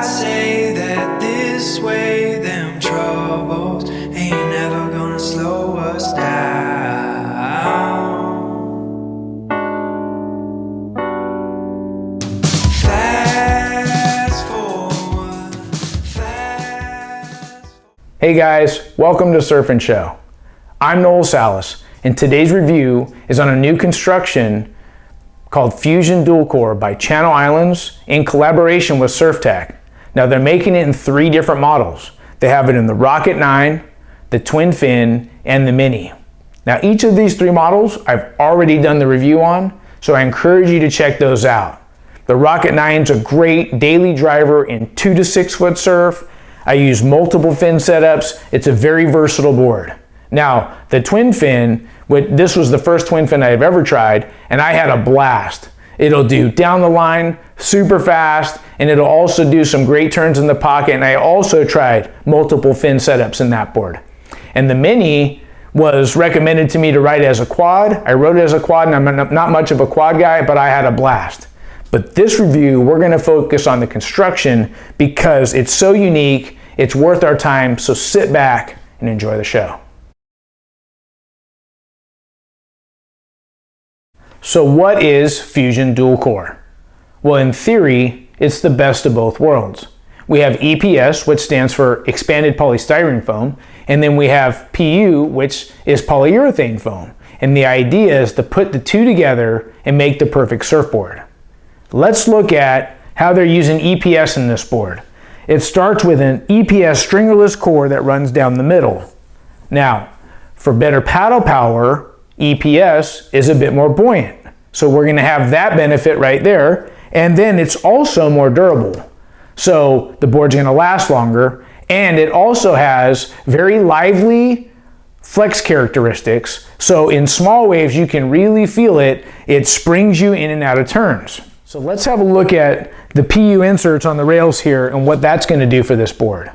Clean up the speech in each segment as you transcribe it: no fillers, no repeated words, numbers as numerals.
I'd say that this way, them troubles ain't never gonna slow us down. Fast forward, fast. Hey guys, welcome to Surf and Show. I'm Noel Salas, and today's review is on a new construction called Fusion Dual Core by Channel Islands in collaboration with Surftech. Now they're making it in 3 different models. They have it in the Rocket 9, the Twin Fin, and the Mini. Now each of these 3 models I've already done the review on, so I encourage you to check those out. The Rocket 9 is a great daily driver in 2 to 6 foot surf. I use multiple fin setups. It's a very versatile board. Now the Twin Fin, this was the first twin fin I've ever tried, and I had a blast. It'll do down the line super fast, and it'll also do some great turns in the pocket, and I also tried multiple fin setups in that board. And the Mini was recommended to me to ride as a quad. I rode it as a quad, and I'm not much of a quad guy, but I had a blast. But this review, we're gonna focus on the construction because it's so unique, it's worth our time, so sit back and enjoy the show. So what is Fusion Dual Core? Well, in theory, it's the best of both worlds. We have EPS, which stands for Expanded Polystyrene Foam, and then we have PU, which is Polyurethane Foam. And the idea is to put the two together and make the perfect surfboard. Let's look at how they're using EPS in this board. It starts with an EPS stringerless core that runs down the middle. Now, for better paddle power, EPS is a bit more buoyant. So we're going to have that benefit right there. And then it's also more durable. So the board's going to last longer. And it also has very lively flex characteristics. So in small waves, you can really feel it. It springs you in and out of turns. So let's have a look at the PU inserts on the rails here and what that's going to do for this board.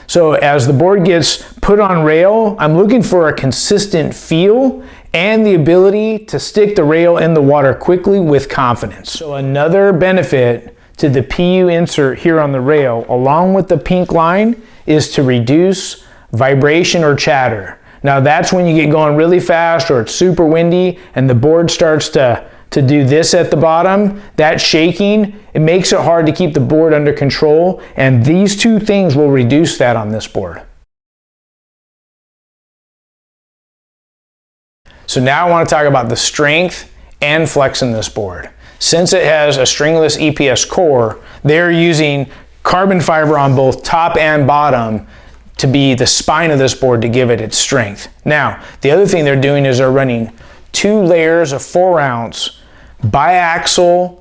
So as the board gets put on rail, I'm looking for a consistent feel and the ability to stick the rail in the water quickly with confidence. So another benefit to the PU insert here on the rail, along with the pink line, is to reduce vibration or chatter. Now that's when you get going really fast or it's super windy and the board starts to do this at the bottom, that shaking, it makes it hard to keep the board under control, and these 2 things will reduce that on this board. So now I want to talk about the strength and flex in this board. Since it has a stringless EPS core, they're using carbon fiber on both top and bottom to be the spine of this board to give it its strength. Now, the other thing they're doing is they're running 2 layers of 4-ounce biaxial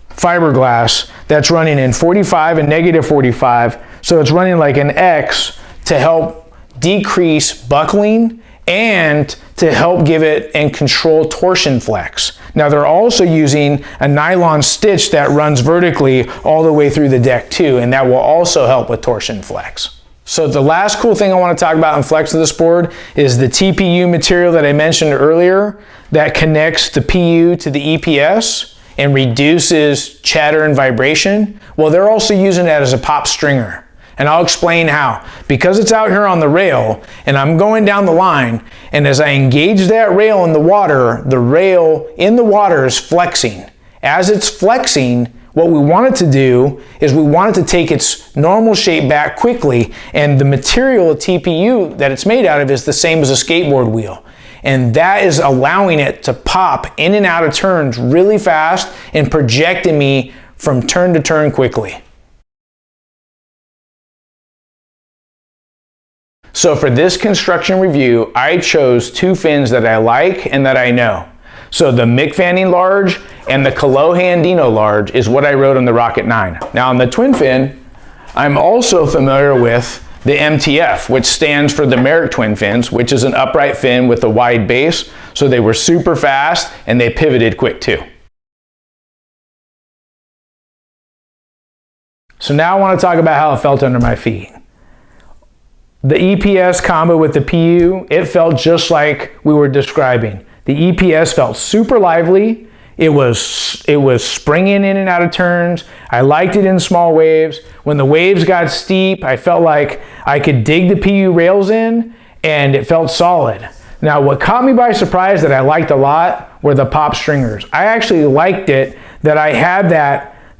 fiberglass that's running in 45 and negative 45. So it's running like an X to help decrease buckling and to help give it and control torsion flex. Now they're also using a nylon stitch that runs vertically all the way through the deck too, and that will also help with torsion flex. So the last cool thing I want to talk about in flex of this board is the TPU material that I mentioned earlier that connects the PU to the EPS and reduces chatter and vibration. Well, they're also using that as a pop stringer. And I'll explain how. Because it's out here on the rail and I'm going down the line, and as I engage that rail in the water, the rail in the water is flexing. As it's flexing, what we want it to do is we want it to take its normal shape back quickly, and the material of TPU that it's made out of is the same as a skateboard wheel. And that is allowing it to pop in and out of turns really fast and projecting me from turn to turn quickly. So for this construction review, I chose 2 fins that I like and that I know. So the Mick Fanning Large and the Colohan Dino Large is what I rode on the Rocket 9. Now on the Twin Fin, I'm also familiar with the MTF, which stands for the Merrick Twin Fins, which is an upright fin with a wide base. So they were super fast and they pivoted quick too. So now I want to talk about how it felt under my feet. The EPS combo with the PU, it felt just like we were describing. The EPS felt super lively. It was springing in and out of turns. I liked it in small waves. When the waves got steep, I felt like I could dig the PU rails in and it felt solid. Now, what caught me by surprise that I liked a lot were the pop stringers. I actually liked it that I had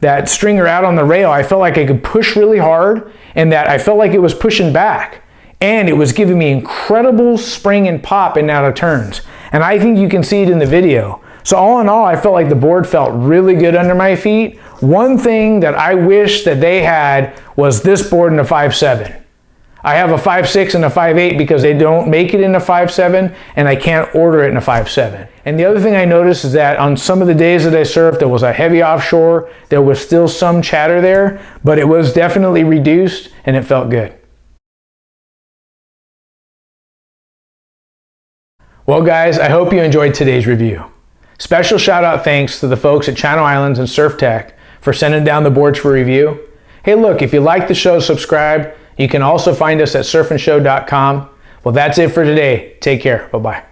that stringer out on the rail. I felt like I could push really hard and that I felt like it was pushing back. And it was giving me incredible spring and pop in and out of turns. And I think you can see it in the video. So all in all, I felt like the board felt really good under my feet. One thing that I wish that they had was this board in a 5.7. I have a 5.6 and a 5.8 because they don't make it in a 5.7 and I can't order it in a 5.7. And the other thing I noticed is that on some of the days that I surfed, there was a heavy offshore, there was still some chatter there, but it was definitely reduced and it felt good. Well guys, I hope you enjoyed today's review. Special shout out thanks to the folks at Channel Islands and Surftech for sending down the boards for review. Hey look, if you like the show, subscribe. You can also find us at surfandshow.com. Well, that's it for today. Take care. Bye-bye.